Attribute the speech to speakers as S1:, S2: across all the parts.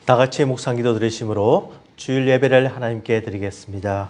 S1: 다 같이 묵상기도 들으심으로 주일 예배를 하나님께 드리겠습니다.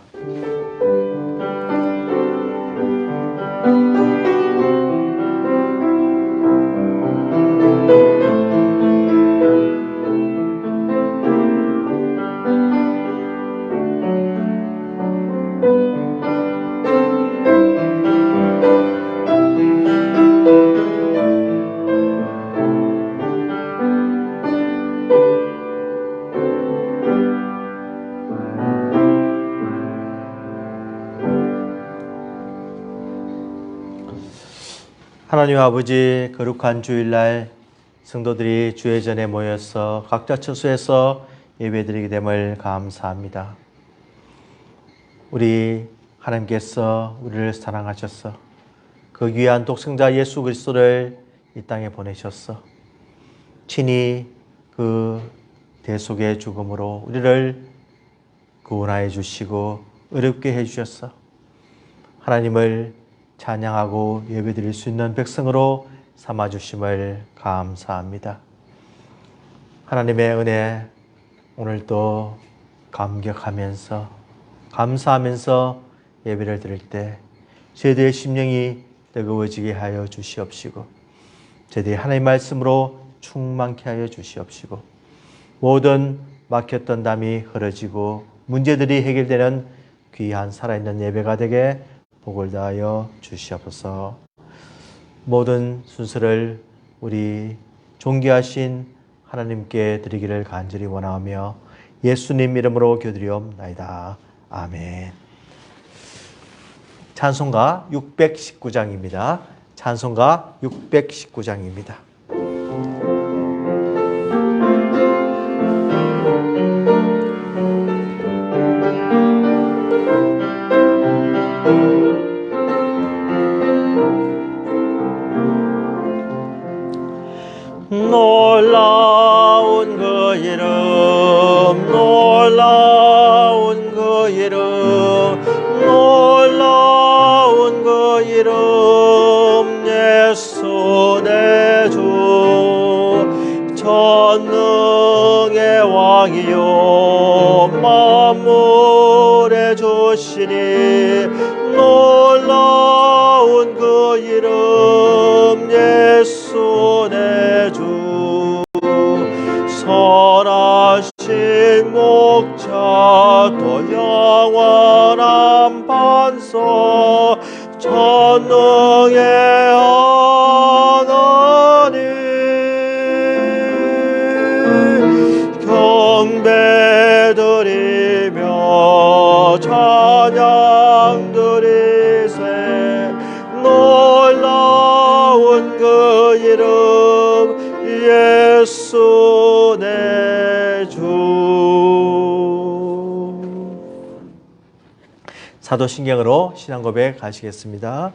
S1: 하나님 아버지, 거룩한 주일날 성도들이 주의 전에 모여서 각자 처소에서 예배드리게 됨을 감사합니다. 우리 하나님께서 우리를 사랑하셔서 그 귀한 독생자 예수 그리스도를 이 땅에 보내셨어. 친히 그 대속의 죽음으로 우리를 구원하여 주시고 의롭게 해주셨어. 하나님을 찬양하고 예배드릴 수 있는 백성으로 삼아주심을 감사합니다. 하나님의 은혜 오늘도 감격하면서 감사하면서 예배를 드릴 때 저희들의 심령이 뜨거워지게 하여 주시옵시고 저희들이 하나님의 말씀으로 충만케 하여 주시옵시고 모든 막혔던 담이 흐려지고 문제들이 해결되는 귀한 살아있는 예배가 되게 복을 다하여 주시옵소서. 모든 순서를 우리 존귀하신 하나님께 드리기를 간절히 원하며 예수님 이름으로 기도드리옵나이다. 아멘. 찬송가 619장입니다. 찬송가 619장입니다. 놀라운 그 이름, 놀라운 그 이름, 놀라운 그 이름, 예수 내 주. 전능의 왕이요 만물의 주시니 놀라운 그 이름, 예수 내 주. 선하신 목자 또 영원한 반석 전능의 하나님 경배드리며 찬양 드리세. 놀라운 그 이름 예수 내 주. 사도신경으로 신앙고백 하시겠습니다.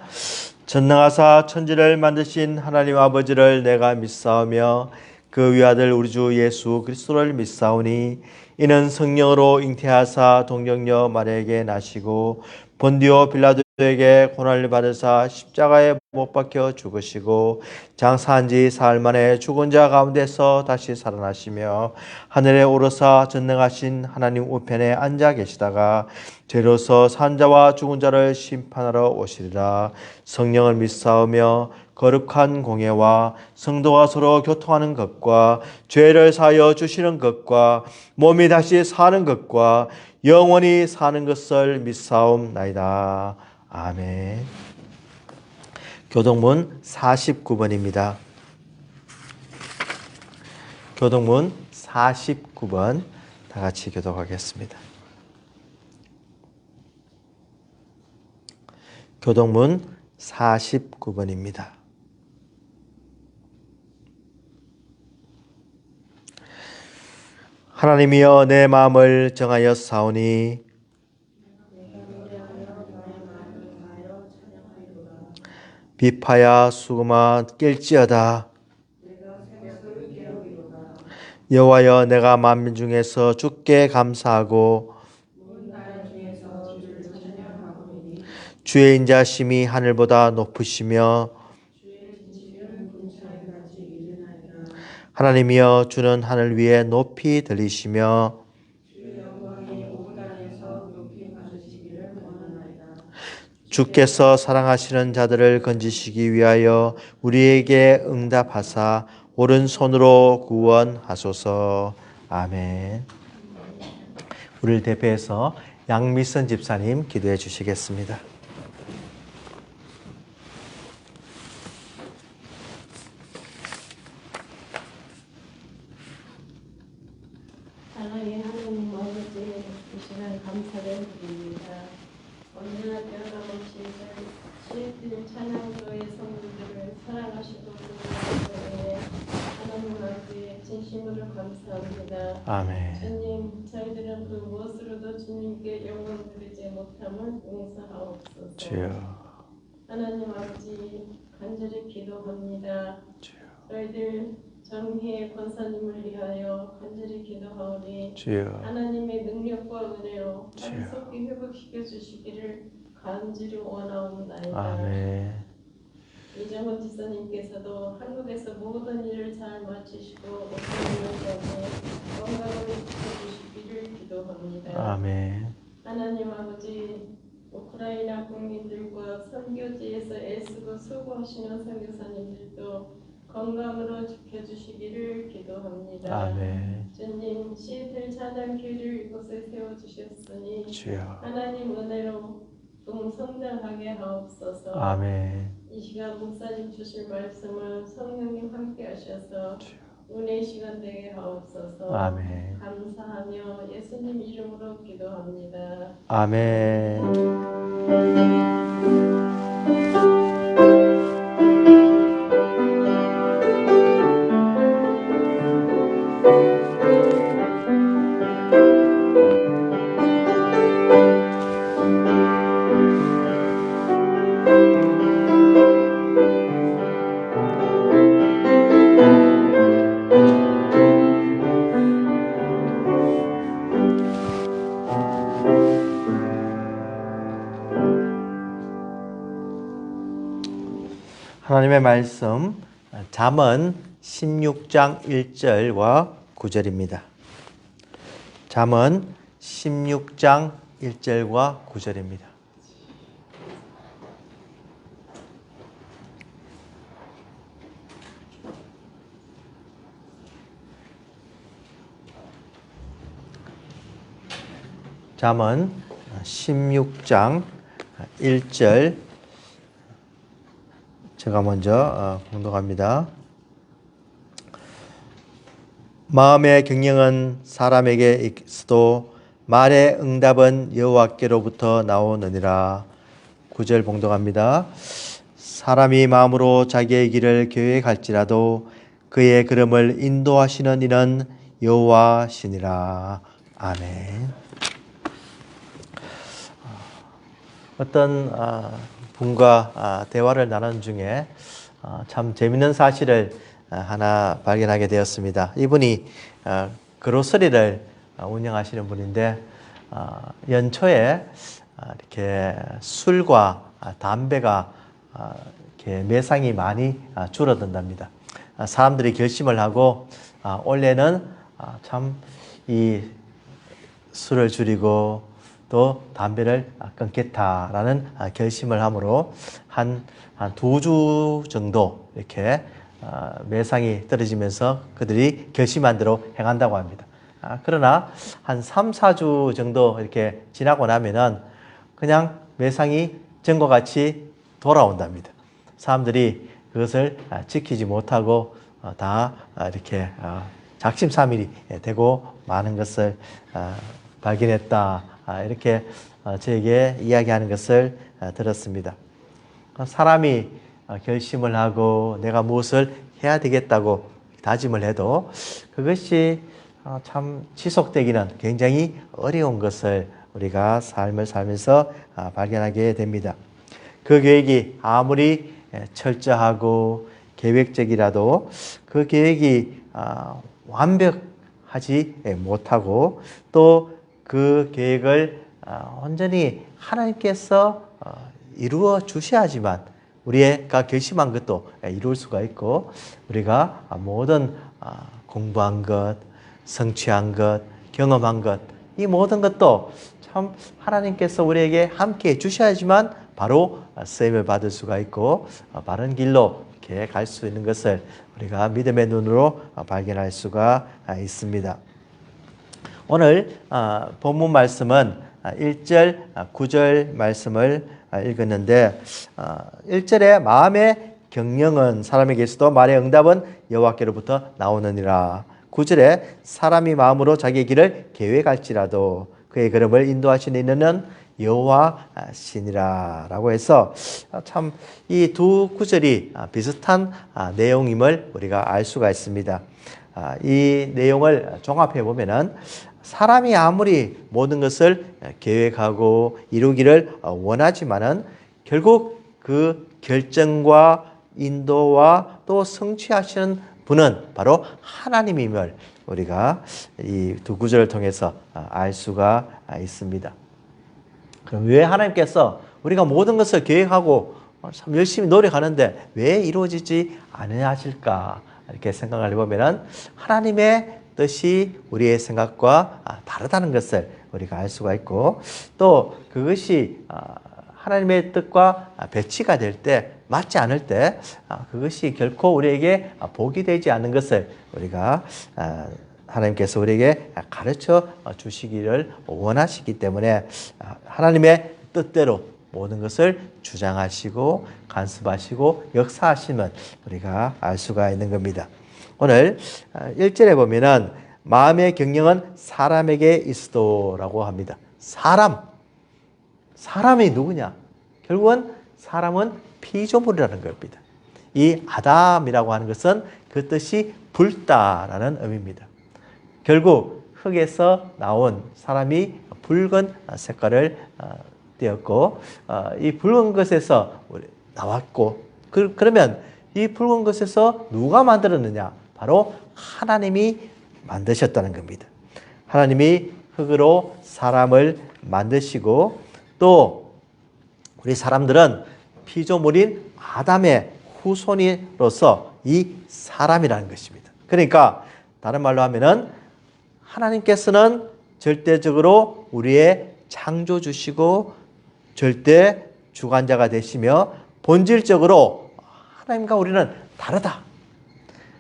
S1: 전능하사 천지를 만드신 하나님 아버지를 내가 믿사오며 그 위아들 우리 주 예수 그리스도를 믿사오니 이는 성령으로 잉태하사 동정녀 마리아에게 나시고 본디오 빌라도에게 고난을 받으사 십자가에 못 박혀 죽으시고 장사한 지 사흘 만에 죽은 자 가운데서 다시 살아나시며 하늘에 오르사 전능하신 하나님 우편에 앉아 계시다가 죄로서 산 자와 죽은 자를 심판하러 오시리라. 성령을 믿사오며 거룩한 공예와 성도가 서로 교통하는 것과 죄를 사하여 주시는 것과 몸이 다시 사는 것과 영원히 사는 것을 믿사옵나이다. 아멘. 교동문 49번입니다. 교동문 49번 다 같이 교독하겠습니다. 교동문 49번입니다. 하나님이여 내 마음을 정하여 사오니 비파야 수금아 깰지어다. 여호와여 내가 만민 중에서 주께 감사하고 주의 인자심이 하늘보다 높으시며 하나님이여 주는 하늘 위에 높이 들리시며 주께서 사랑하시는 자들을 건지시기 위하여 우리에게 응답하사 오른손으로 구원하소서. 아멘. 우리를 대표해서 양미선 집사님 기도해 주시겠습니다.
S2: 사랑의 하나님 아버지, 이 시간 감사를 드립니다. 언제나 변함없이 시애틀 찬양교회 성도들을 사랑하시고 도우시는 하나님 아버지의 진심으로 감사합니다.
S1: 아멘.
S2: 주님, 저희들은 그 무엇으로도 주님께 영광 드리지 못함을 용서하옵소서.
S1: 주여.
S2: 하나님 아버지, 간절히 기도합니다.
S1: 주여.
S2: 저희들 정희의 권사님을 위하여 간절히 기도하오니
S1: 주여.
S2: 하나님의 능력과 은혜로
S1: 주여.
S2: 신속히 회복시켜 주시기를 간절히 원하옵나이다.
S1: 아멘.
S2: 이정원 지사님께서도 한국에서 모든 일을 잘 마치시고 오늘까지 건강을 지켜주시기를 기도합니다.
S1: 아멘.
S2: 하나님 아버지, 우크라이나 국민들과 선교지에서 애쓰고 수고하시는 선교사님들도 건강으로 지켜주시기를 기도합니다.
S1: 아멘.
S2: 주님, 시애틀 찬양교회를 이곳에 세워주셨으니
S1: 주여.
S2: 하나님 은혜로 성장하게 하옵소서.
S1: 아멘.
S2: 이 시간 목사님 주실 말씀을 성령님 함께 하셔서
S1: 주여.
S2: 은혜 시간 되게 하옵소서.
S1: 아멘.
S2: 감사하며 예수님 이름으로 기도합니다.
S1: 아멘. 하나님의 말씀 잠언 16장 1절과 9절입니다. 잠언 16장 1절과 9절입니다. 잠언 16장 1절 제가 먼저 공독합니다. 마음의 경영은 사람에게 있어도 말의 응답은 여호와께로부터 나오느니라. 9절 봉독합니다. 사람이 마음으로 자기의 길을 계획할지라도 그의 걸음을 인도하시는 이는 여호와시니라. 아멘. 어떤 분과 대화를 나누는 중에 참 재밌는 사실을 하나 발견하게 되었습니다. 이분이 그로서리를 운영하시는 분인데 연초에 이렇게 술과 담배가 이렇게 매상이 많이 줄어든답니다. 사람들이 결심을 하고 올해는 참 이 술을 줄이고 또 담배를 끊겠다라는 결심을 함으로 한 2주 정도 이렇게 매상이 떨어지면서 그들이 결심한 대로 행한다고 합니다. 그러나 한 3, 4주 정도 이렇게 지나고 나면은 그냥 매상이 전과 같이 돌아온답니다. 사람들이 그것을 지키지 못하고 다 이렇게 작심삼일이 되고 많은 것을 발견했다. 이렇게 저에게 이야기하는 것을 들었습니다. 사람이 결심을 하고 내가 무엇을 해야 되겠다고 다짐을 해도 그것이 참 지속되기는 굉장히 어려운 것을 우리가 삶을 살면서 발견하게 됩니다. 그 계획이 아무리 철저하고 계획적이라도 그 계획이 완벽하지 못하고 또 그 계획을 온전히 하나님께서 이루어 주셔야지만 우리가 결심한 것도 이룰 수가 있고 우리가 모든 공부한 것, 성취한 것, 경험한 것, 이 모든 것도 참 하나님께서 우리에게 함께 해주셔야지만 바로 쓰임을 받을 수가 있고 바른 길로 이렇게 갈 수 있는 것을 우리가 믿음의 눈으로 발견할 수가 있습니다. 오늘 본문 말씀은 1절, 9절 말씀을 읽었는데 1절에 마음의 경영은 사람에게서도 말의 응답은 여호와께로부터 나오느니라. 9절에 사람이 마음으로 자기의 길을 계획할지라도 그의 걸음을 인도하시는 이는 여호와시니라 라고 해서 참 이 두 구절이 비슷한 내용임을 우리가 알 수가 있습니다. 이 내용을 종합해 보면은 사람이 아무리 모든 것을 계획하고 이루기를 원하지만은 결국 그 결정과 인도와 또 성취하시는 분은 바로 하나님임을 우리가 이 두 구절을 통해서 알 수가 있습니다. 그럼 왜 하나님께서 우리가 모든 것을 계획하고 참 열심히 노력하는데 왜 이루어지지 않으실까 이렇게 생각을 해보면은 하나님의 뜻이 우리의 생각과 다르다는 것을 우리가 알 수가 있고 또 그것이 하나님의 뜻과 배치가 될 때 맞지 않을 때 그것이 결코 우리에게 복이 되지 않는 것을 우리가 하나님께서 우리에게 가르쳐 주시기를 원하시기 때문에 하나님의 뜻대로 모든 것을 주장하시고 간섭하시고 역사하시면 우리가 알 수가 있는 겁니다. 오늘 1절에 보면은 마음의 경영은 사람에게 있으도라고 합니다. 사람이 누구냐? 결국은 사람은 피조물이라는 겁니다. 이 아담이라고 하는 것은 그 뜻이 붉다라는 의미입니다. 결국 흙에서 나온 사람이 붉은 색깔을 띄었고 이 붉은 것에서 나왔고 그러면 이 붉은 것에서 누가 만들었느냐? 바로 하나님이 만드셨다는 겁니다. 하나님이 흙으로 사람을 만드시고 또 우리 사람들은 피조물인 아담의 후손으로서 이 사람이라는 것입니다. 그러니까 다른 말로 하면은 하나님께서는 절대적으로 우리의 창조주시고 절대 주관자가 되시며 본질적으로 하나님과 우리는 다르다.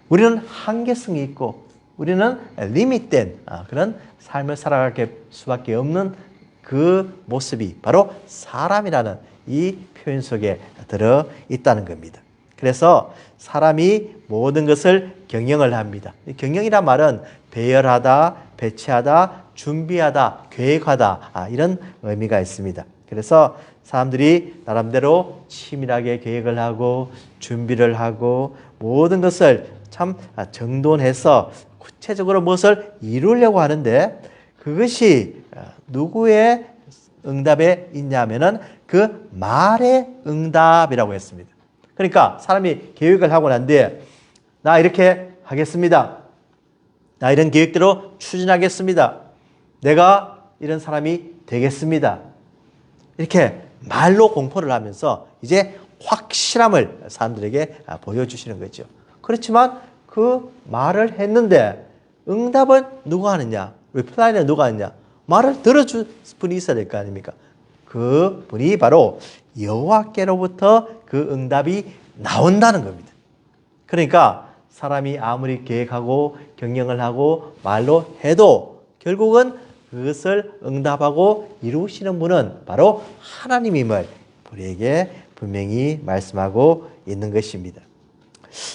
S1: 우리는 한계성이 있고 우리는 리밋된 그런 삶을 살아갈 수밖에 없는 그 모습이 바로 사람이라는 이 표현 속에 들어 있다는 겁니다. 그래서 사람이 모든 것을 경영을 합니다. 경영이란 말은 배열하다, 배치하다, 준비하다, 계획하다 이런 의미가 있습니다. 그래서 사람들이 나름대로 치밀하게 계획을 하고 준비를 하고 모든 것을 참 정돈해서 구체적으로 무엇을 이루려고 하는데 그것이 누구의 응답에 있냐면은 그 말의 응답이라고 했습니다. 그러니까 사람이 계획을 하고 난 뒤에 나 이렇게 하겠습니다. 나 이런 계획대로 추진하겠습니다. 내가 이런 사람이 되겠습니다. 이렇게 말로 공포를 하면서 이제 확실함을 사람들에게 보여주시는 거죠. 그렇지만 그 말을 했는데 응답은 누가 하느냐? 리플라이는 누가 하느냐? 말을 들어줄 분이 있어야 될 거 아닙니까? 그 분이 바로 여호와께로부터 그 응답이 나온다는 겁니다. 그러니까 사람이 아무리 계획하고 경영을 하고 말로 해도 결국은 그것을 응답하고 이루시는 분은 바로 하나님임을 우리에게 분명히 말씀하고 있는 것입니다.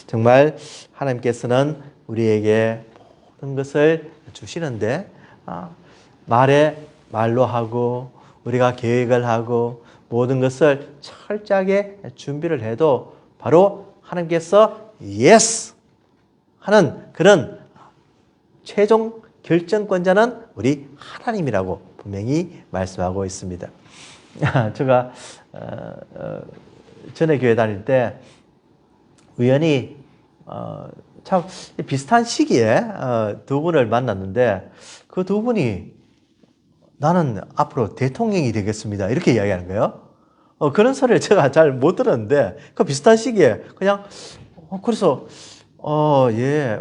S1: 정말 하나님께서는 우리에게 모든 것을 주시는데 말로 하고 우리가 계획을 하고 모든 것을 철저하게 준비를 해도 바로 하나님께서 yes 하는 그런 최종 결정권자는 우리 하나님이라고 분명히 말씀하고 있습니다. 제가 전에 교회 다닐 때 우연히 참 비슷한 시기에 두 분을 만났는데 그 두 분이 나는 앞으로 대통령이 되겠습니다. 이렇게 이야기하는 거예요. 그런 소리를 제가 잘 못 들었는데 그 비슷한 시기에 그냥 그래서 예,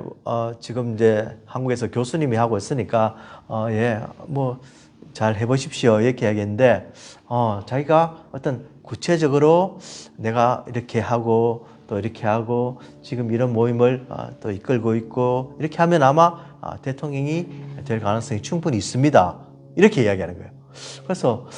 S1: 지금 이제 한국에서 교수님이 하고 있으니까 예, 뭐 잘 해보십시오 이렇게 이야기했는데 자기가 어떤 구체적으로 내가 이렇게 하고 또 이렇게 하고 지금 이런 모임을 또 이끌고 있고 이렇게 하면 아마 대통령이 될 가능성이 충분히 있습니다. 이렇게 이야기하는 거예요. 그래서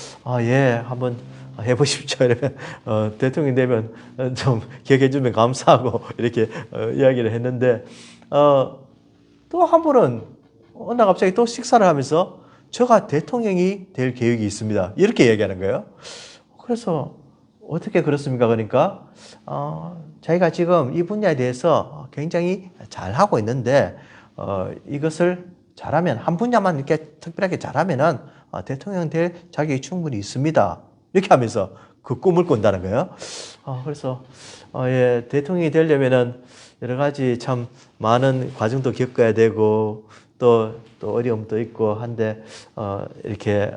S1: 예, 한번 해보십시오. 이러면 대통령이 되면 좀 기억해 주면 감사하고 이렇게 이야기를 했는데 또 한 분은 어느 날 갑자기 또 식사를 하면서 제가 대통령이 될 계획이 있습니다. 이렇게 얘기하는 거예요. 그래서 어떻게 그렇습니까? 그러니까 자기가 지금 이 분야에 대해서 굉장히 잘하고 있는데 이것을 잘하면 한 분야만 이렇게 특별하게 잘하면은 대통령 될 자격이 충분히 있습니다. 이렇게 하면서 그 꿈을 꾼다는 거예요. 그래서 예, 대통령이 되려면은 여러 가지 참 많은 과정도 겪어야 되고 또 어려움도 있고 한데 이렇게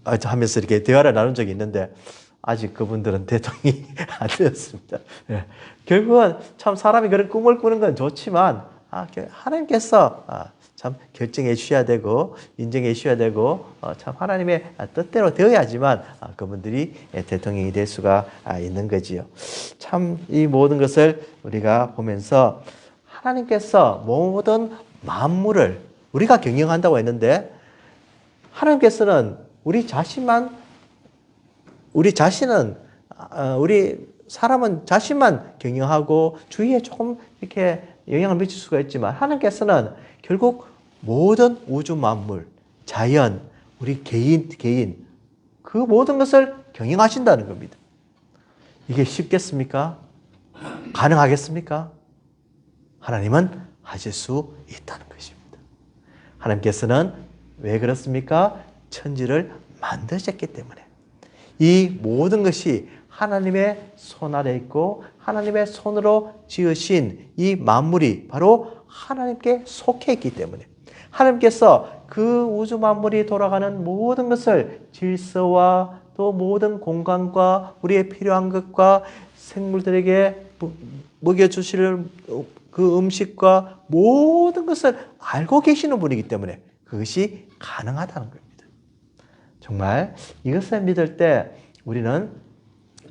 S1: 하면서 이렇게 대화를 나눈 적이 있는데 아직 그분들은 대통령이 안 되었습니다. 예. 결국은 참 사람이 그런 꿈을 꾸는 건 좋지만 하나님께서 참 결정해 주셔야 되고 인정해 주셔야 되고 참 하나님의 뜻대로 되어야지만 그분들이 대통령이 될 수가 있는 거지요. 참 이 모든 것을 우리가 보면서 하나님께서 모든 만물을 우리가 경영한다고 했는데 하나님께서는 우리 사람은 자신만 경영하고 주위에 조금 이렇게 영향을 미칠 수가 있지만 하나님께서는 결국 모든 우주 만물, 자연, 우리 개인 그 모든 것을 경영하신다는 겁니다. 이게 쉽겠습니까? 가능하겠습니까? 하나님은 하실 수 있다는 것입니다. 하나님께서는 왜 그렇습니까? 천지를 만드셨기 때문에 이 모든 것이 하나님의 손 아래 있고 하나님의 손으로 지으신 이 만물이 바로 하나님께 속해 있기 때문에 하나님께서 그 우주 만물이 돌아가는 모든 것을 질서와 또 모든 공간과 우리의 필요한 것과 생물들에게 먹여주실 그 음식과 모든 것을 알고 계시는 분이기 때문에 그것이 가능하다는 겁니다. 정말 이것을 믿을 때 우리는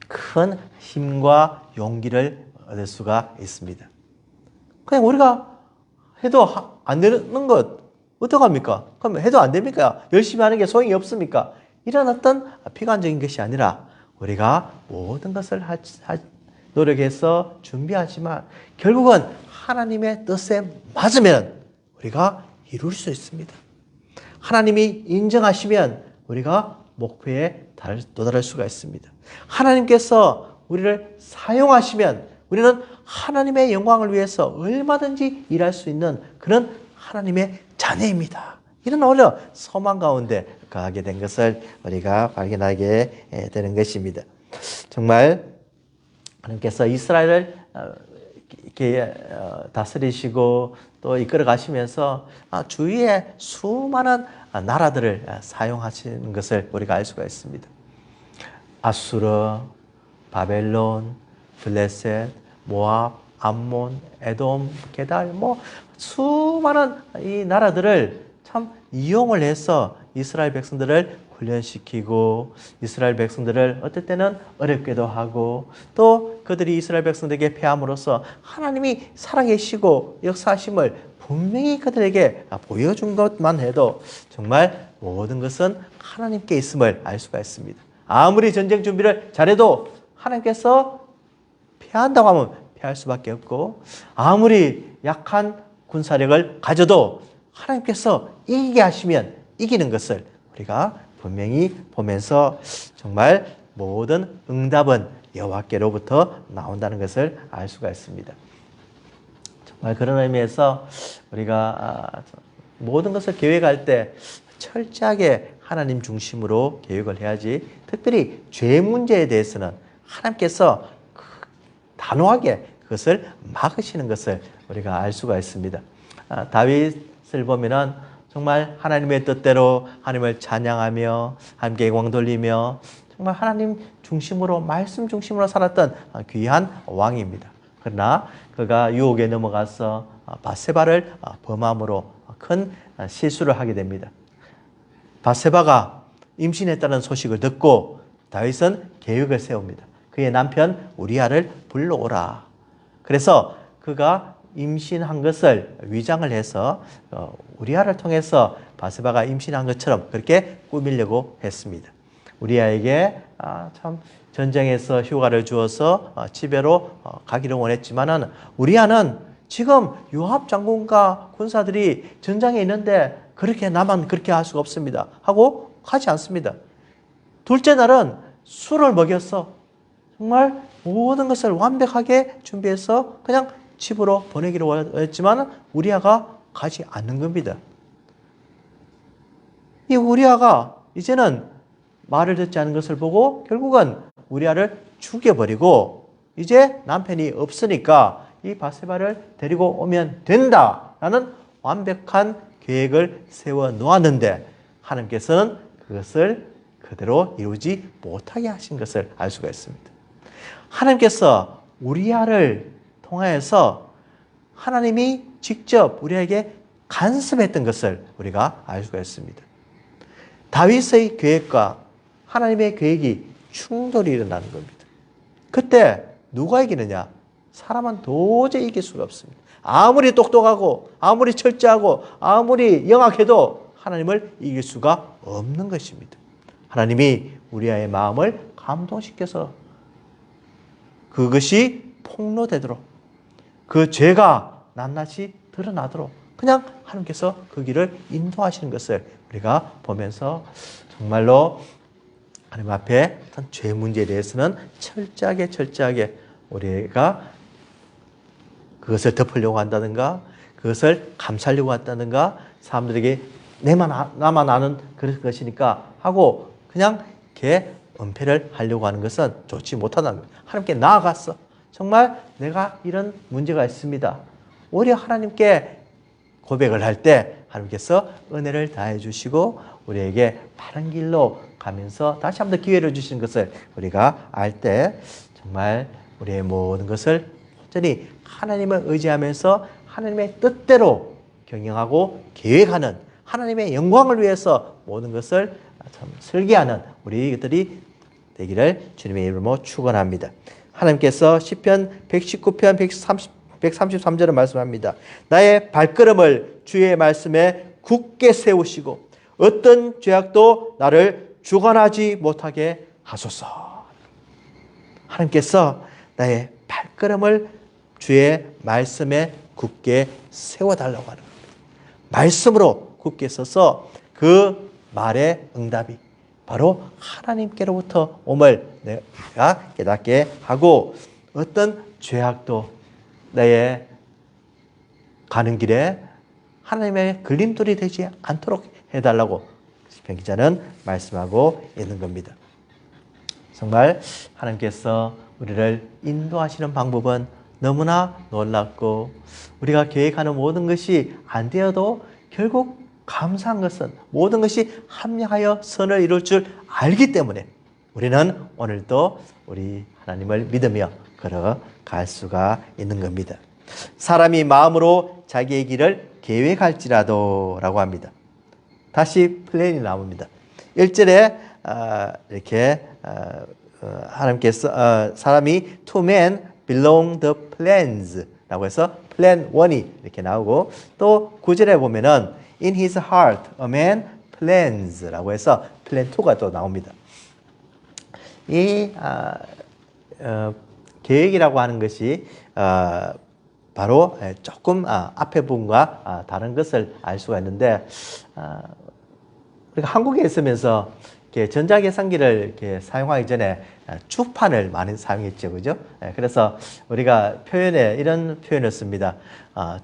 S1: 큰 힘과 용기를 얻을 수가 있습니다. 그냥 우리가 해도 안 되는 것 어떡합니까? 그럼 해도 안 됩니까? 열심히 하는 게 소용이 없습니까? 이런 어떤 비관적인 것이 아니라 우리가 모든 것을 노력해서 준비하지만 결국은 하나님의 뜻에 맞으면 우리가 이룰 수 있습니다. 하나님이 인정하시면 우리가 목표에 도달할 수가 있습니다. 하나님께서 우리를 사용하시면 우리는 하나님의 영광을 위해서 얼마든지 일할 수 있는 그런 하나님의 자녀입니다. 이런 오히려 소망 가운데 거하게 된 것을 우리가 발견하게 되는 것입니다. 정말 하나님께서 이스라엘을 이렇게 다스리시고 또 이끌어 가시면서 주위에 수많은 나라들을 사용하시는 것을 우리가 알 수가 있습니다. 아수르, 바벨론, 블레셋, 모압, 암몬, 에돔, 게달 수많은 이 나라들을 참 이용을 해서 이스라엘 백성들을 훈련시키고 이스라엘 백성들을 어떨 때는 어렵게도 하고 또 그들이 이스라엘 백성들에게 패함으로써 하나님이 살아계시고 역사하심을 분명히 그들에게 보여준 것만 해도 정말 모든 것은 하나님께 있음을 알 수가 있습니다. 아무리 전쟁 준비를 잘해도 하나님께서 패한다고 하면 패할 수밖에 없고 아무리 약한 군사력을 가져도 하나님께서 이기게 하시면 이기는 것을 우리가 분명히 보면서 정말 모든 응답은 여호와께로부터 나온다는 것을 알 수가 있습니다. 정말 그런 의미에서 우리가 모든 것을 계획할 때 철저하게 하나님 중심으로 계획을 해야지 특별히 죄 문제에 대해서는 하나님께서 단호하게 그것을 막으시는 것을 우리가 알 수가 있습니다. 다윗을 보면은 정말 하나님의 뜻대로 하나님을 찬양하며 하나님께 영광 돌리며 정말 하나님 중심으로 말씀 중심으로 살았던 귀한 왕입니다. 그러나 그가 유혹에 넘어가서 밧세바를 범함으로 큰 실수를 하게 됩니다. 밧세바가 임신했다는 소식을 듣고 다윗은 계획을 세웁니다. 그의 남편 우리아를 불러오라. 그래서 그가 임신한 것을 위장을 해서 우리아를 통해서 밧세바가 임신한 것처럼 그렇게 꾸미려고 했습니다. 우리아에게 참 전쟁에서 휴가를 주어서 집에로 가기를 원했지만은 우리아는 지금 요압 장군과 군사들이 전장에 있는데 그렇게 나만 그렇게 할 수가 없습니다 하고 가지 않습니다. 둘째 날은 술을 먹여서 정말 모든 것을 완벽하게 준비해서 그냥 집으로 보내기로 원했지만 우리아가 가지 않는 겁니다. 이 우리아가 이제는 말을 듣지 않은 것을 보고 결국은 우리아를 죽여버리고 이제 남편이 없으니까 이 밧세바를 데리고 오면 된다라는 완벽한 계획을 세워 놓았는데 하나님께서는 그것을 그대로 이루지 못하게 하신 것을 알 수가 있습니다. 하나님께서 우리아를 통하여서 하나님이 직접 우리에게 간섭했던 것을 우리가 알 수가 있습니다. 다윗의 계획과 하나님의 계획이 충돌이 일어나는 겁니다. 그때 누가 이기느냐? 사람은 도저히 이길 수가 없습니다. 아무리 똑똑하고 아무리 철저하고 아무리 영악해도 하나님을 이길 수가 없는 것입니다. 하나님이 우리의 마음을 감동시켜서 그것이 폭로되도록 그 죄가 낱낱이 드러나도록 그냥 하나님께서 그 길을 인도하시는 것을 우리가 보면서 정말로 하나님 앞에 어떤 죄 문제에 대해서는 철저하게 우리가 그것을 덮으려고 한다든가 그것을 감싸려고 한다든가 사람들에게 나만 아는 그런 것이니까 하고 그냥 걔 은폐를 하려고 하는 것은 좋지 못하다는 거예요. 하나님께 나아갔어. 정말 내가 이런 문제가 있습니다. 오히려 하나님께 고백을 할 때 하나님께서 은혜를 다해 주시고 우리에게 바른 길로 가면서 다시 한 번 더 기회를 주시는 것을 우리가 알 때 정말 우리의 모든 것을 온전히 하나님을 의지하면서 하나님의 뜻대로 경영하고 계획하는 하나님의 영광을 위해서 모든 것을 참 설계하는 우리들이 되기를 주님의 이름으로 축원합니다. 하나님께서 시편 119편 133절을 말씀합니다. 나의 발걸음을 주의 말씀에 굳게 세우시고 어떤 죄악도 나를 주관하지 못하게 하소서. 하나님께서 나의 발걸음을 주의 말씀에 굳게 세워달라고 하는 겁니다. 말씀으로 굳게 서서 그 말의 응답이 바로 하나님께로부터 옴을 내가 깨닫게 하고 어떤 죄악도 내 가는 길에 하나님의 걸림돌이 되지 않도록 해달라고 시편 기자는 말씀하고 있는 겁니다. 정말 하나님께서 우리를 인도하시는 방법은 너무나 놀랍고 우리가 계획하는 모든 것이 안 되어도 결국 감사한 것은 모든 것이 합력하여 선을 이룰 줄 알기 때문에 우리는 오늘도 우리 하나님을 믿으며 걸어갈 수가 있는 겁니다. 사람이 마음으로 자기의 길을 계획할지라도 라고 합니다. 다시 플랜이 나옵니다. 1절에 이렇게 하나님께서 사람이 to man belong the plans 라고 해서 plan 1이 이렇게 나오고 또 9절에 보면은 in his heart a man plans 라고 해서 plan 2가 또 나옵니다. 이 계획이라고 하는 것이 바로 조금 앞에 부분과 다른 것을 알 수가 있는데 우리가 한국에 있으면서 이렇게 전자계산기를 이렇게 사용하기 전에 주판을 많이 사용했죠, 그죠? 그래서 우리가 표현에 이런 표현을 씁니다.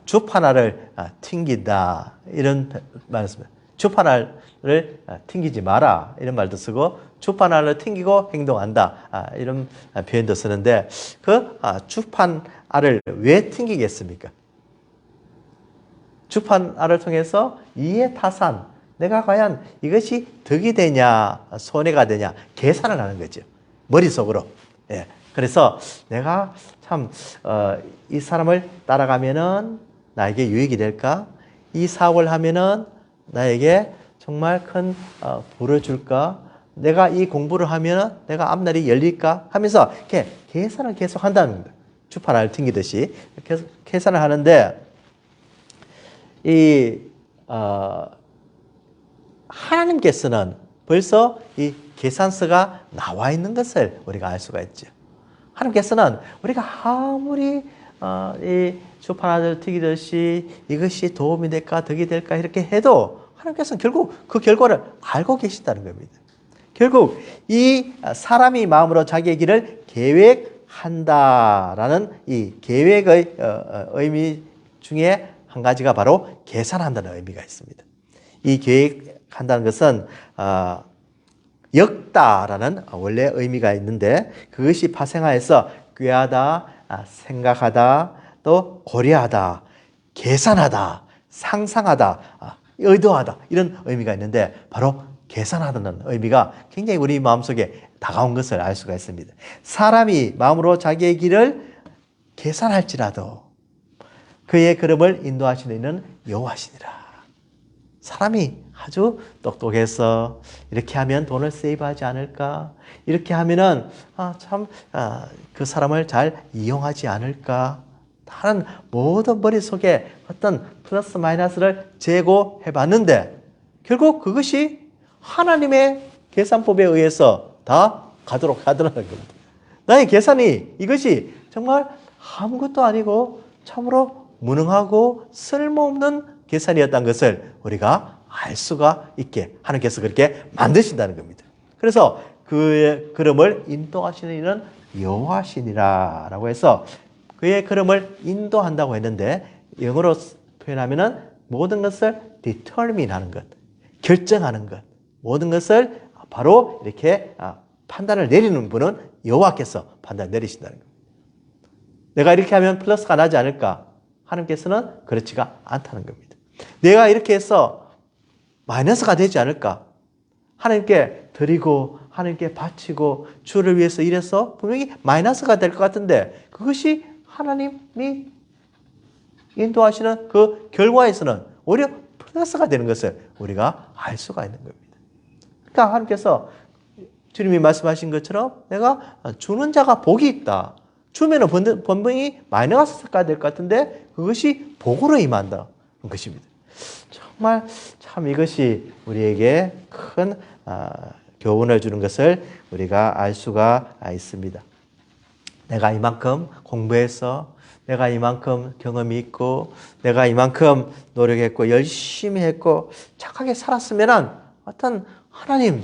S1: 주판 알을 튕긴다 이런 말을 씁니다. 주판 알을 튕기지 마라 이런 말도 쓰고 주판 알을 튕기고 행동한다 이런 표현도 쓰는데 그 주판 알을 왜 튕기겠습니까? 주판 알을 통해서 이해타산 내가 과연 이것이 득이 되냐, 손해가 되냐, 계산을 하는 거죠. 머릿속으로. 예. 그래서 내가 참, 이 사람을 따라가면은 나에게 유익이 될까? 이 사업을 하면은 나에게 정말 큰 부를 줄까? 내가 이 공부를 하면은 내가 앞날이 열릴까? 하면서 이렇게 계산을 계속 한다는 겁니다. 주판을 튕기듯이 계속 계산을 하는데, 하나님께서는 벌써 이 계산서가 나와 있는 것을 우리가 알 수가 있죠. 하나님께서는 우리가 아무리 이 주판을 튀기듯이 이것이 도움이 될까 덕이 될까 이렇게 해도 하나님께서는 결국 그 결과를 알고 계신다는 겁니다. 결국 이 사람이 마음으로 자기의 길을 계획한다라는 이 계획의 의미 중에 한 가지가 바로 계산한다는 의미가 있습니다. 이 계획한다는 것은 엮다라는 원래 의미가 있는데, 그것이 파생하여서 꾀하다, 생각하다, 또 고려하다, 계산하다, 상상하다, 의도하다 이런 의미가 있는데, 바로 계산하다는 의미가 굉장히 우리 마음속에 다가온 것을 알 수가 있습니다. 사람이 마음으로 자기의 길을 계산할지라도 그의 걸음을 인도하시는 이는 여호와시니라. 사람이 아주 똑똑해서 이렇게 하면 돈을 세이브하지 않을까? 이렇게 하면은 그 사람을 잘 이용하지 않을까? 다른 모든 머릿속에 어떤 플러스 마이너스를 제고해 봤는데 결국 그것이 하나님의 계산법에 의해서 다 가도록 하더라는 겁니다. 나의 계산이 이것이 정말 아무것도 아니고 참으로 무능하고 쓸모없는 계산이었다는 것을 우리가 알 수가 있게 하나님께서 그렇게 만드신다는 겁니다. 그래서 그의 걸음을 인도하시는 이는 여호와시니라 라고 해서 그의 걸음을 인도한다고 했는데, 영어로 표현하면은 모든 것을 determine 하는 것, 결정하는 것, 모든 것을 바로 이렇게 판단을 내리는 분은 여호와께서 판단을 내리신다는 겁니다. 내가 이렇게 하면 플러스가 나지 않을까? 하나님께서는 그렇지가 않다는 겁니다. 내가 이렇게 해서 마이너스가 되지 않을까? 하나님께 드리고 하나님께 바치고 주를 위해서 일해서 분명히 마이너스가 될 것 같은데, 그것이 하나님이 인도하시는 그 결과에서는 오히려 플러스가 되는 것을 우리가 알 수가 있는 겁니다. 그러니까 하나님께서 주님이 말씀하신 것처럼 내가 주는 자가 복이 있다. 주면은 분명히 마이너스가 될 것 같은데 그것이 복으로 임한다. 것입니다. 정말 참 이것이 우리에게 큰 교훈을 주는 것을 우리가 알 수가 있습니다. 내가 이만큼 공부해서, 내가 이만큼 경험이 있고, 내가 이만큼 노력했고 열심히 했고 착하게 살았으면 어떤 하나님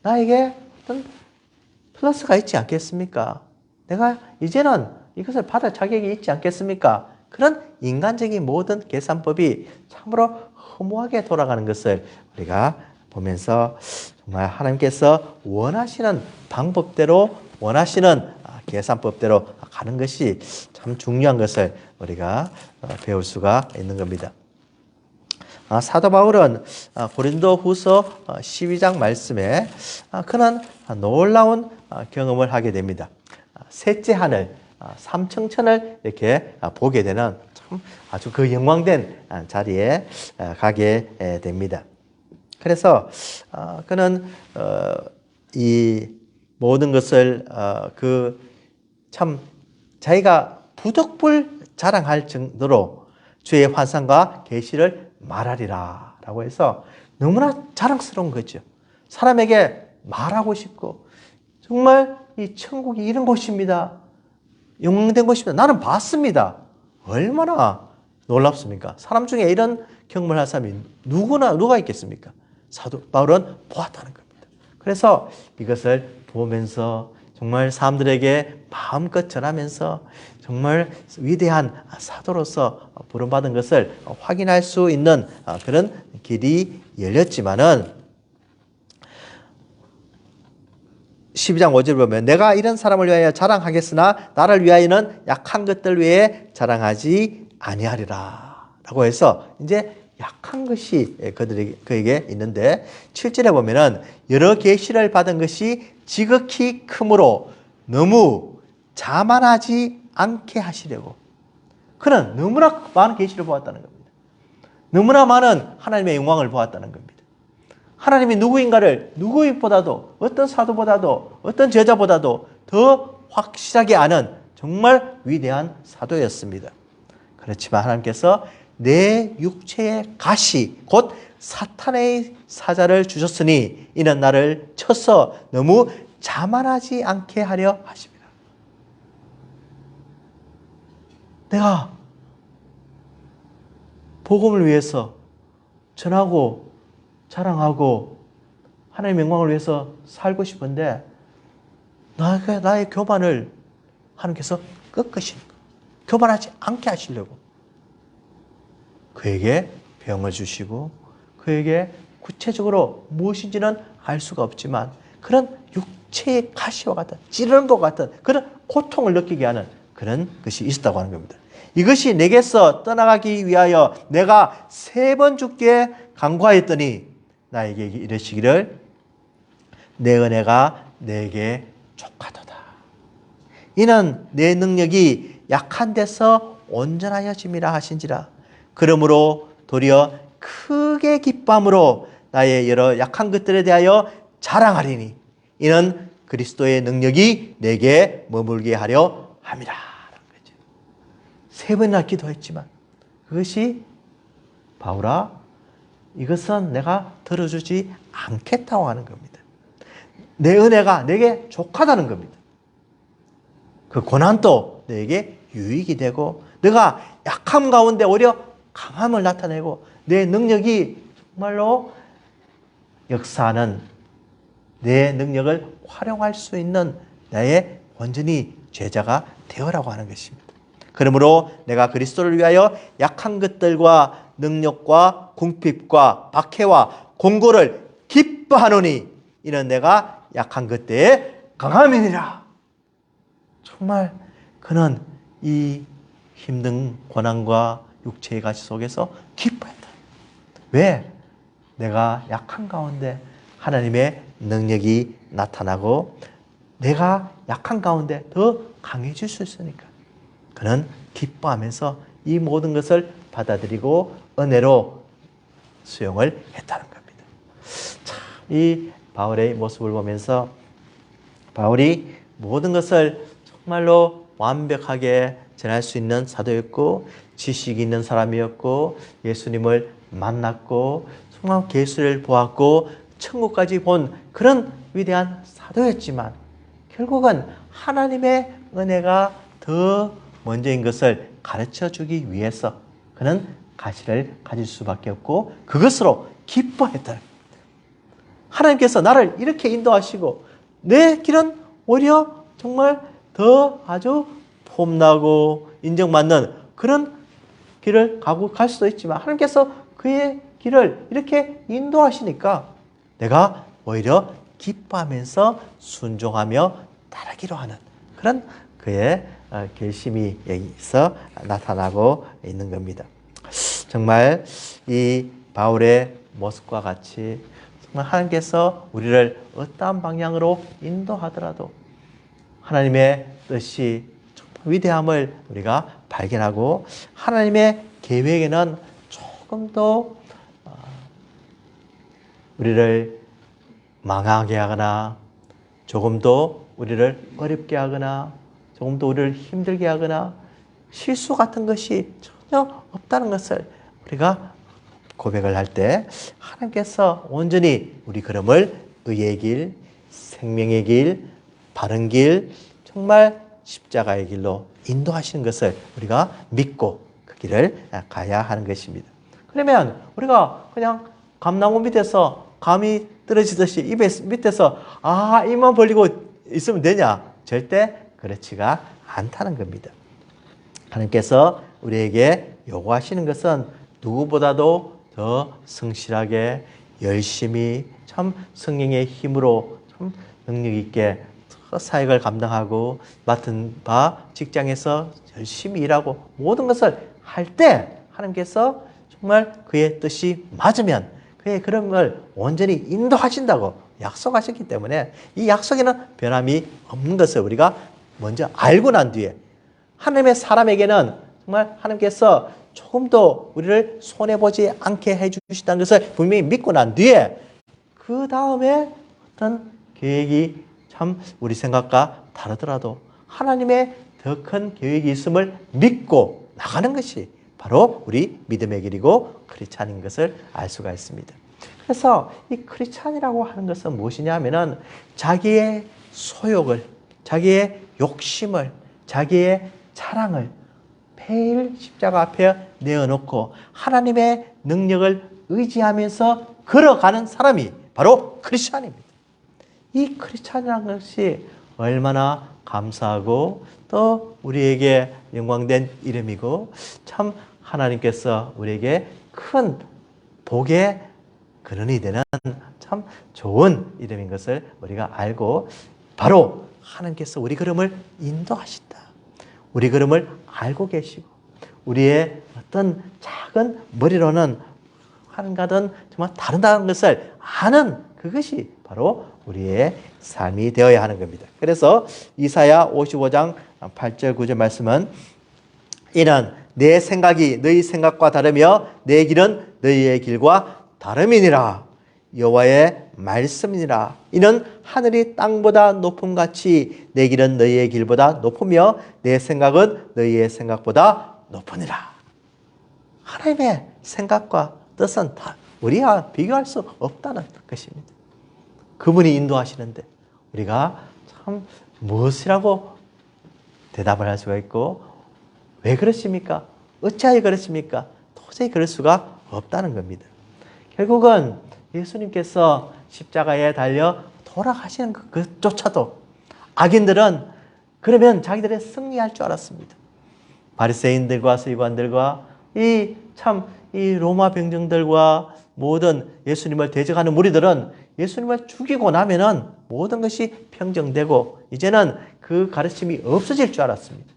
S1: 나에게 어떤 플러스가 있지 않겠습니까? 내가 이제는 이것을 받을 자격이 있지 않겠습니까? 그런 인간적인 모든 계산법이 참으로 허무하게 돌아가는 것을 우리가 보면서 정말 하나님께서 원하시는 방법대로, 원하시는 계산법대로 가는 것이 참 중요한 것을 우리가 배울 수가 있는 겁니다. 사도 바울은 고린도 후서 12장 말씀에 그는 놀라운 경험을 하게 됩니다. 셋째 하늘, 삼층천을 이렇게 보게 되는 참 아주 그 영광된 자리에 가게 됩니다. 그래서 그는 이 모든 것을 참 자기가 부득불 자랑할 정도로 주의 환상과 계시를 말하리라 라고 해서 너무나 자랑스러운 거죠. 사람에게 말하고 싶고 정말 이 천국이 이런 곳입니다. 영광된 곳입니다. 나는 봤습니다. 얼마나 놀랍습니까? 사람 중에 이런 경험을 할 사람이 누가 있겠습니까? 사도 바울은 보았다는 겁니다. 그래서 이것을 보면서 정말 사람들에게 마음껏 전하면서 정말 위대한 사도로서 부름받은 것을 확인할 수 있는 그런 길이 열렸지만은 12장 5절 보면 내가 이런 사람을 위하여 자랑하겠으나 나를 위하여는 약한 것들 외에 자랑하지 아니하리라 라고 해서 이제 약한 것이 그에게 있는데 7절에 보면은 여러 계시를 받은 것이 지극히 크므로 너무 자만하지 않게 하시려고. 그는 너무나 많은 계시를 보았다는 겁니다. 너무나 많은 하나님의 영광을 보았다는 겁니다. 하나님이 누구인가를 누구보다도 어떤 사도보다도 어떤 제자보다도 더 확실하게 아는 정말 위대한 사도였습니다. 그렇지만 하나님께서 내 육체의 가시 곧 사탄의 사자를 주셨으니 이는 나를 쳐서 너무 자만하지 않게 하려 하십니다. 내가 복음을 위해서 전하고 자랑하고 하나님의 영광을 위해서 살고 싶은데 나의 교만을 하나님께서 꺾으시는 거예요. 교만하지 않게 하시려고 그에게 병을 주시고 그에게 구체적으로 무엇인지는 알 수가 없지만 그런 육체의 가시와 같은 찌르는 것 같은 그런 고통을 느끼게 하는 그런 것이 있었다고 하는 겁니다. 이것이 내게서 떠나가기 위하여 내가 3번 죽게 간구하였더니 나에게 이르시기를 내 은혜가 내게 족하도다. 이는 내 능력이 약한 데서 온전하여짐이라 하신지라. 그러므로 도리어 크게 기쁨으로 나의 여러 약한 것들에 대하여 자랑하리니 이는 그리스도의 능력이 내게 머물게 하려 함이라. 3번이나 기도했지만 그것이 바울아 이것은 내가 들어주지 않겠다고 하는 겁니다. 내 은혜가 내게 족하다는 겁니다. 그 고난도 내게 유익이 되고 내가 약함 가운데 오히려 강함을 나타내고 내 능력이 정말로 역사하는 내 능력을 활용할 수 있는 나의 온전히 제자가 되어라고 하는 것입니다. 그러므로 내가 그리스도를 위하여 약한 것들과 능력과 궁핍과 박해와 공고를 기뻐하노니 이는 내가 약한 것때에 강함이니라. 정말 그는 이 힘든 고난과 육체의 가시 속에서 기뻐했다. 왜? 내가 약한 가운데 하나님의 능력이 나타나고 내가 약한 가운데 더 강해질 수 있으니까 그는 기뻐하면서 이 모든 것을 받아들이고 은혜로 수용을 했다는 겁니다. 참, 이 바울의 모습을 보면서 바울이 모든 것을 정말로 완벽하게 전할 수 있는 사도였고 지식이 있는 사람이었고 예수님을 만났고 정말 계시를 보았고 천국까지 본 그런 위대한 사도였지만 결국은 하나님의 은혜가 더 먼저인 것을 가르쳐 주기 위해서 그는 가시를 가질 수밖에 없고 그것으로 기뻐했다. 하나님께서 나를 이렇게 인도하시고 내 길은 오히려 정말 더 아주 폼나고 인정받는 그런 길을 갈 수도 있지만 하나님께서 그의 길을 이렇게 인도하시니까 내가 오히려 기뻐하면서 순종하며 따르기로 하는 그런 그의 결심이 여기서 나타나고 있는 겁니다. 정말 이 바울의 모습과 같이 정말 하나님께서 우리를 어떠한 방향으로 인도하더라도 하나님의 뜻이 정말 위대함을 우리가 발견하고 하나님의 계획에는 조금 더 우리를 망하게 하거나 조금 더 우리를 어렵게 하거나 조금 더 우리를 힘들게 하거나 실수 같은 것이 전혀 없다는 것을 우리가 고백을 할 때 하나님께서 온전히 우리 걸음을 의의 길, 생명의 길, 바른 길, 정말 십자가의 길로 인도하시는 것을 우리가 믿고 그 길을 가야 하는 것입니다. 그러면 우리가 그냥 감나무 밑에서 감이 떨어지듯이 입에 밑에서 입만 벌리고 있으면 되냐? 절대 그렇지가 않다는 겁니다. 하나님께서 우리에게 요구하시는 것은 누구보다도 더 성실하게 열심히 참 성령의 힘으로 참 능력 있게 사역을 감당하고 맡은 바 직장에서 열심히 일하고 모든 것을 할 때 하나님께서 정말 그의 뜻이 맞으면 그의 그런 걸 온전히 인도하신다고 약속하셨기 때문에 이 약속에는 변함이 없는 것을 우리가 먼저 알고 난 뒤에 하나님의 사람에게는 정말 하나님께서 조금도 우리를 손해보지 않게 해주신다는 것을 분명히 믿고 난 뒤에 그 다음에 어떤 계획이 참 우리 생각과 다르더라도 하나님의 더 큰 계획이 있음을 믿고 나가는 것이 바로 우리 믿음의 길이고 크리스찬인 것을 알 수가 있습니다. 그래서 이 크리스찬이라고 하는 것은 무엇이냐 하면은 자기의 소욕을, 자기의 욕심을, 자기의 자랑을 매일 십자가 앞에 내어놓고 하나님의 능력을 의지하면서 걸어가는 사람이 바로 크리스찬입니다. 이 크리스찬이라는 것이 얼마나 감사하고 또 우리에게 영광된 이름이고 참 하나님께서 우리에게 큰 복의 근원이 되는 참 좋은 이름인 것을 우리가 알고 바로 하나님께서 우리 걸음을 인도하신다. 우리 걸음을 알고 계시고 우리의 어떤 작은 머리로는 하는가든 정말 다르다는 것을 아는 그것이 바로 우리의 삶이 되어야 하는 겁니다. 그래서 이사야 55장 8절 9절 말씀은 이는 내 생각이 너희 생각과 다르며 내 길은 너희의 길과 다름이니라. 여호와의 말씀이니라. 이는 하늘이 땅보다 높음같이 내 길은 너희의 길보다 높으며 내 생각은 너희의 생각보다 높으니라. 하나님의 생각과 뜻은 다 우리와 비교할 수 없다는 것입니다. 그분이 인도하시는데 우리가 참 무엇이라고 대답을 할 수가 있고 왜 그러십니까? 어찌하여 그러십니까? 도저히 그럴 수가 없다는 겁니다. 결국은 예수님께서 십자가에 달려 돌아가시는 그것조차도 악인들은 그러면 자기들의 승리할 줄 알았습니다. 바리새인들과 서기관들과 이 로마 병정들과 모든 예수님을 대적하는 무리들은 예수님을 죽이고 나면은 모든 것이 평정되고 이제는 그 가르침이 없어질 줄 알았습니다.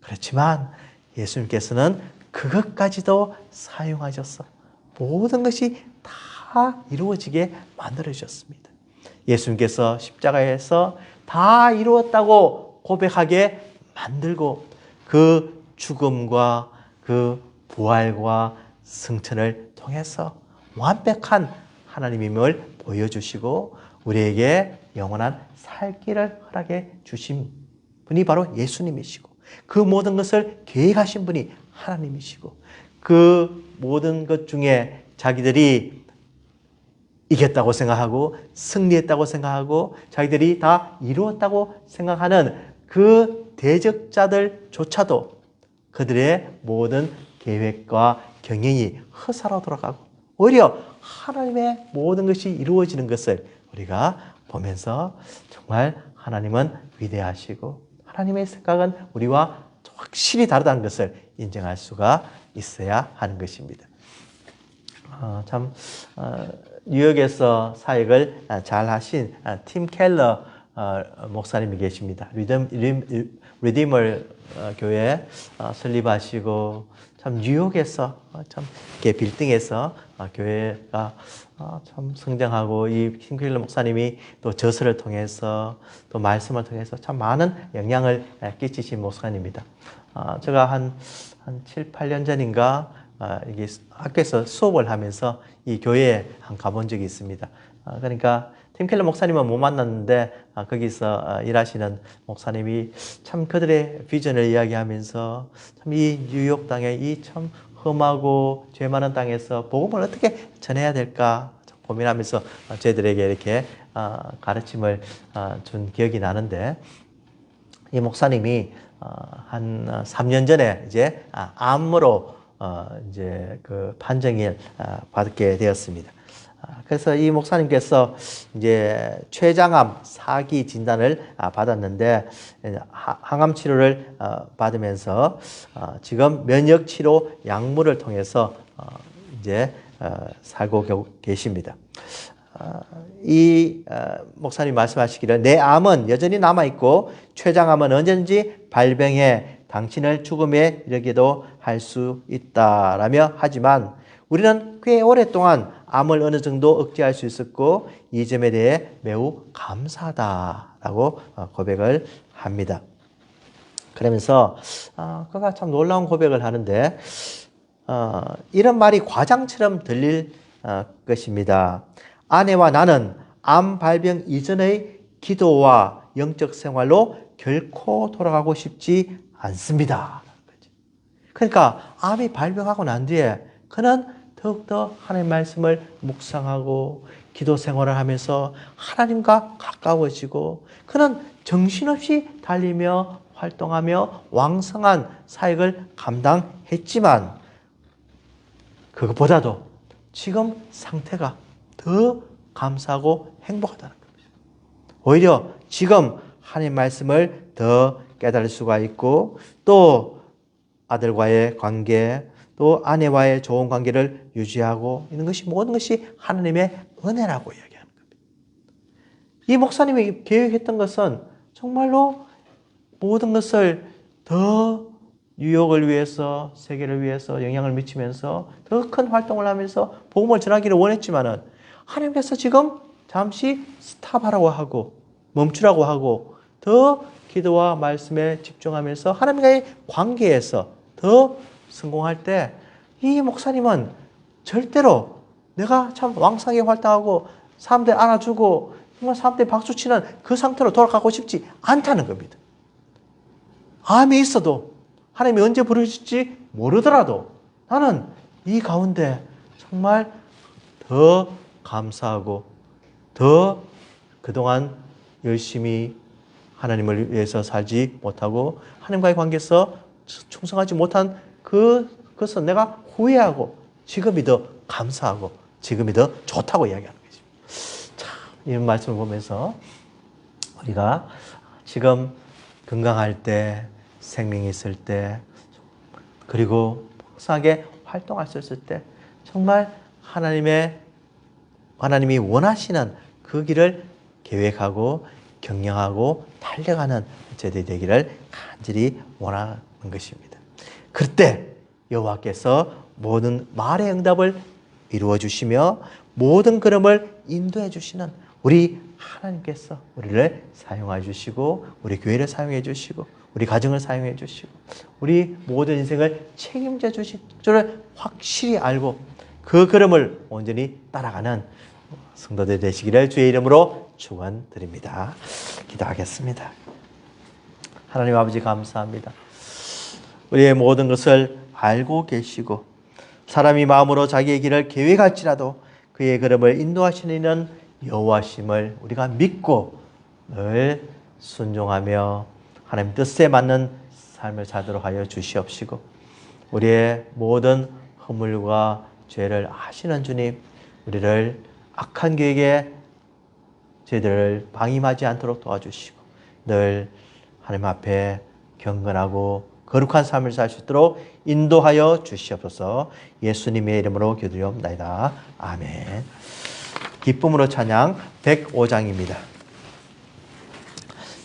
S1: 그렇지만 예수님께서는 그것까지도 사용하셔서 모든 것이 다 이루어지게 만들어 주셨습니다. 예수님께서 십자가에서 다 이루었다고 고백하게 만들고 그 죽음과 그 부활과 승천을 통해서 완벽한 하나님임을 보여주시고 우리에게 영원한 살 길을 허락해 주신 분이 바로 예수님이시고 그 모든 것을 계획하신 분이 하나님이시고 그 모든 것 중에 자기들이 이겼다고 생각하고 승리했다고 생각하고 자기들이 다 이루었다고 생각하는 그 대적자들조차도 그들의 모든 계획과 경영이 허사로 돌아가고 오히려 하나님의 모든 것이 이루어지는 것을 우리가 보면서 정말 하나님은 위대하시고 하나님의 생각은 우리와 확실히 다르다는 것을 인정할 수가 있어야 하는 것입니다. 뉴욕에서 사역을 잘 하신 팀 켈러 목사님이 계십니다. 리디머 교회 설립하시고 참 뉴욕에서 참 이렇게 빌딩에서 교회가 참 성장하고 이 팀 켈러 목사님이 또 저서를 통해서 또 말씀을 통해서 참 많은 영향을 끼치신 목사님입니다. 제가 한 7, 8년 전인가 이게 학교에서 수업을 하면서 이 교회에 가본 적이 있습니다. 그러니까 팀 켈러 목사님은 못 만났는데 거기서 일하시는 목사님이 참 그들의 비전을 이야기하면서 참 이 뉴욕 땅에 이 참 험하고 죄 많은 땅에서 복음을 어떻게 전해야 될까 고민하면서 저희들에게 이렇게 가르침을 준 기억이 나는데 이 목사님이 한 3년 전에 이제 암으로 이제 그 판정을 받게 되었습니다. 그래서 이 목사님께서 이제 췌장암 4기 진단을 받았는데 항암 치료를 받으면서 지금 면역 치료 약물을 통해서 이제 살고 계십니다. 이 목사님 말씀하시기를 내 암은 여전히 남아있고 췌장암은 언제든지 발병해 당신을 죽음에 이르게도 할 수 있다라며 하지만 우리는 꽤 오랫동안 암을 어느 정도 억제할 수 있었고 이 점에 대해 매우 감사하다라고 고백을 합니다. 그러면서 그가 참 놀라운 고백을 하는데 이런 말이 과장처럼 들릴 것입니다. 아내와 나는 암 발병 이전의 기도와 영적 생활로 결코 돌아가고 싶지 않습니다. 그러니까 암이 발병하고 난 뒤에 그는 더욱더 하나님의 말씀을 묵상하고 기도 생활을 하면서 하나님과 가까워지고 그는 정신없이 달리며 활동하며 왕성한 사역을 감당했지만 그것보다도 지금 상태가 더 감사하고 행복하다는 겁니다. 오히려 지금 하나님의 말씀을 더 깨달을 수가 있고 또 아들과의 관계 또 아내와의 좋은 관계를 유지하고 있는 것이 모든 것이 하나님의 은혜라고 이야기하는 겁니다. 이 목사님이 계획했던 것은 정말로 모든 것을 더 뉴욕을 위해서 세계를 위해서 영향을 미치면서 더 큰 활동을 하면서 복음을 전하기를 원했지만은 하나님께서 지금 잠시 스탑하라고 하고 멈추라고 하고 더 기도와 말씀에 집중하면서 하나님과의 관계에서 더 성공할 때 이 목사님은 절대로 내가 참 왕성하게 활동하고 사람들 알아주고 정말 사람들이 박수치는 그 상태로 돌아가고 싶지 않다는 겁니다. 암이 있어도 하나님이 언제 부르실지 모르더라도 나는 이 가운데 정말 더 감사하고 더 그동안 열심히 하나님을 위해서 살지 못하고 하나님과의 관계에서 충성하지 못한 그것은 내가 후회하고 지금이 더 감사하고 지금이 더 좋다고 이야기하는 거죠. 참, 이런 말씀을 보면서 우리가 지금 건강할 때 생명이 있을 때 그리고 풍성하게 활동할 수 있을 때 정말 하나님이 원하시는 그 길을 계획하고 경영하고 달려가는 저희들이 되기를 간절히 원하는 것입니다. 그때 여호와께서 모든 말의 응답을 이루어 주시며 모든 걸음을 인도해 주시는 우리 하나님께서 우리를 사용해 주시고 우리 교회를 사용해 주시고 우리 가정을 사용해 주시고 우리 모든 인생을 책임져 주실 줄을 확실히 알고 그 걸음을 온전히 따라가는 성도들 되시기를 주의 이름으로 축원드립니다. 기도하겠습니다. 하나님 아버지 감사합니다. 우리의 모든 것을 알고 계시고 사람이 마음으로 자기의 길을 계획할지라도 그의 걸음을 인도하시는 여호와심을 우리가 믿고 늘 순종하며 하나님 뜻에 맞는 삶을 살도록 하여 주시옵시고 우리의 모든 허물과 죄를 아시는 주님 우리를 악한 계획에 저희들을 방임하지 않도록 도와주시고 늘 하나님 앞에 경건하고 거룩한 삶을 살 수 있도록 인도하여 주시옵소서. 예수님의 이름으로 기도드리옵나이다. 아멘. 기쁨으로 찬양 105장입니다.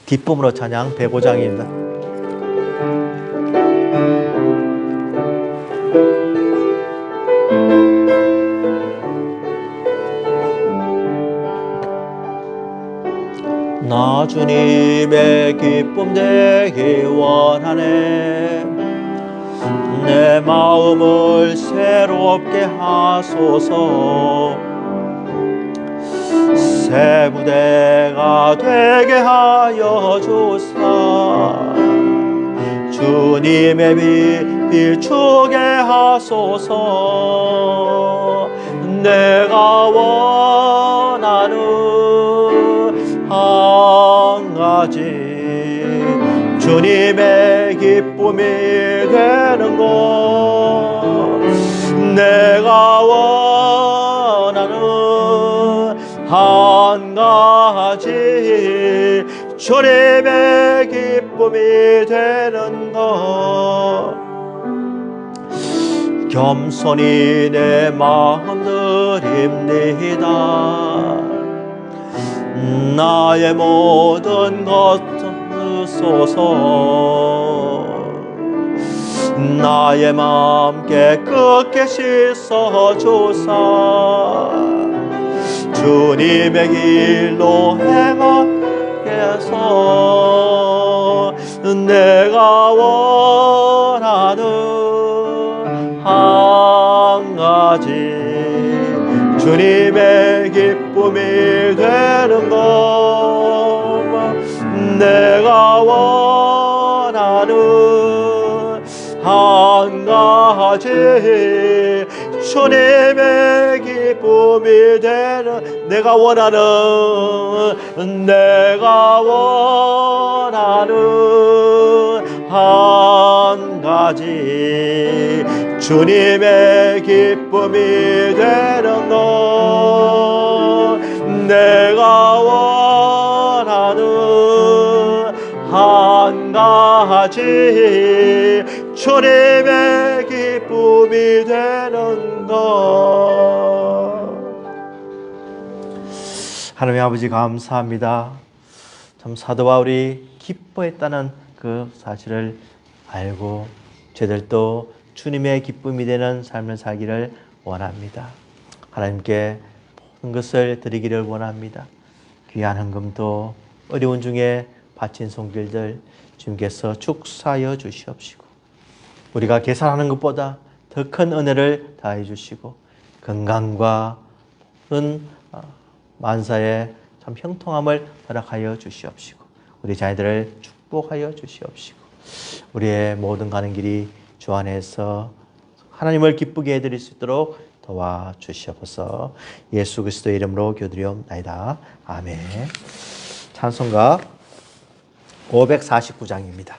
S1: 기쁨으로 찬양 105장입니다. 나 주님의 기쁨 되기 원하네. 내 마음을 새롭게 하소서. 새 부대가 되게 하여 주사. 주님의 빛 비추게 하소서. 내가 원하는 한 가지 주님의 기쁨이 되는 것 내가 원하는 한 가지 주님의 기쁨이 되는 것 겸손히 내 마음 드립니다. 나의 모든 것 주소서. 나의 마음 깨끗게 씻어주사 주님의 길로 행하게 해서 내가 원하는 한 가지 주님의 기쁨이 되는 것 내가 원하는 한 가지 주님의 기쁨이 되는 내가 원하는 한 가지 주님의 기쁨이 되는 것 내가 원하는 한 가지 주님의 기쁨이 되는 것 하나님 아버지 감사합니다. 참 사도 바울이 기뻐했다는 그 사실을 알고 저희들도 주님의 기쁨이 되는 삶을 살기를 원합니다. 하나님께 모든 것을 드리기를 원합니다. 귀한 헌금도 어려운 중에 바친 손길들 주님께서 축사하여 주시옵시고 우리가 계산하는 것보다 더 큰 은혜를 다해 주시고 건강과 모든 만사에 참 형통함을 허락하여 주시옵시고 우리 자녀들을 축복하여 주시옵시고 우리의 모든 가는 길이 주 안에서 하나님을 기쁘게 해드릴 수 있도록 도와주시옵소서. 예수 그리스도의 이름으로 기도드리옵나이다. 아멘. 찬송가 549장입니다.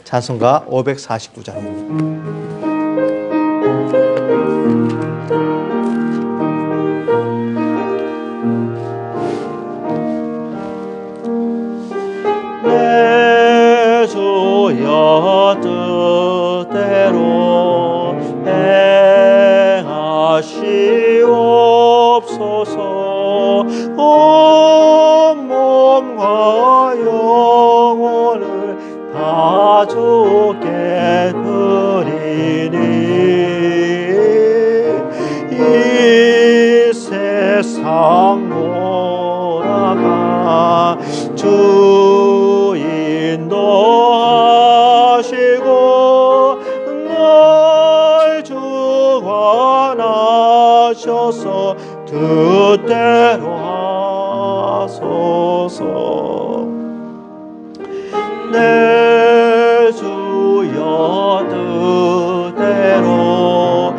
S1: 찬송가 549장입니다. 내 주여 뜻대로 행하시옵소서. 온 몸과 영혼을 다 주께 드리니 이 세상 돌아가 주 인도하시고 날 주관하셔서 뜻대로 하소서. 내 주여 뜻대로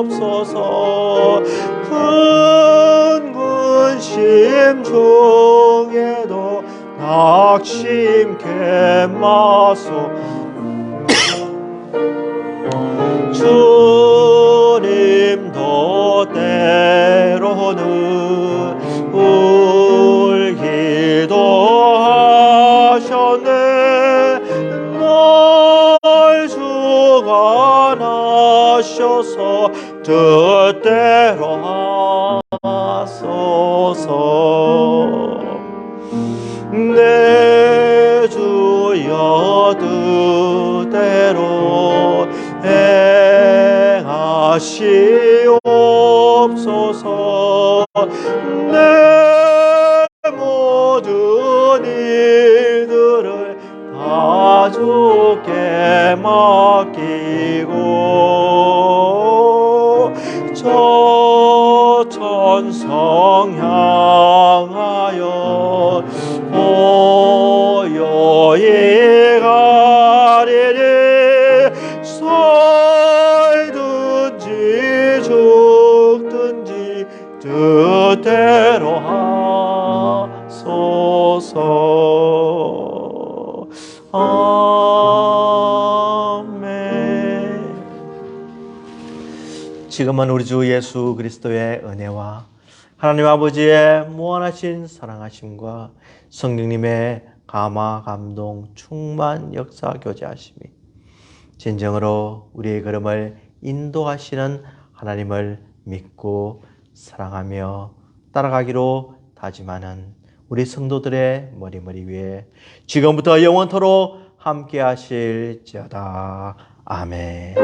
S1: 행하시옵소서. 큰 근심 중에도 낙심케 마소. 주님도 때로는 울기도 하셨네. 날 주관하셔서 뜻대로 하소서. 내 주여 뜻대로 행하시옵소서. 내 모든 일들을 다 주께 맡기고 저 천성 향하여 보여이 가리니 살든지 죽든지 뜻대로 하소서. 아멘. 지금은 우리 주 예수 그리스도의 은혜와 하나님 아버지의 무한하신 사랑하심과 성령님의 감화 감동 충만 역사 교제하심이 진정으로 우리의 걸음을 인도하시는 하나님을 믿고 사랑하며 따라가기로 다짐하는 우리 성도들의 머리 위에 지금부터 영원토록 함께 하실지어다. 아멘.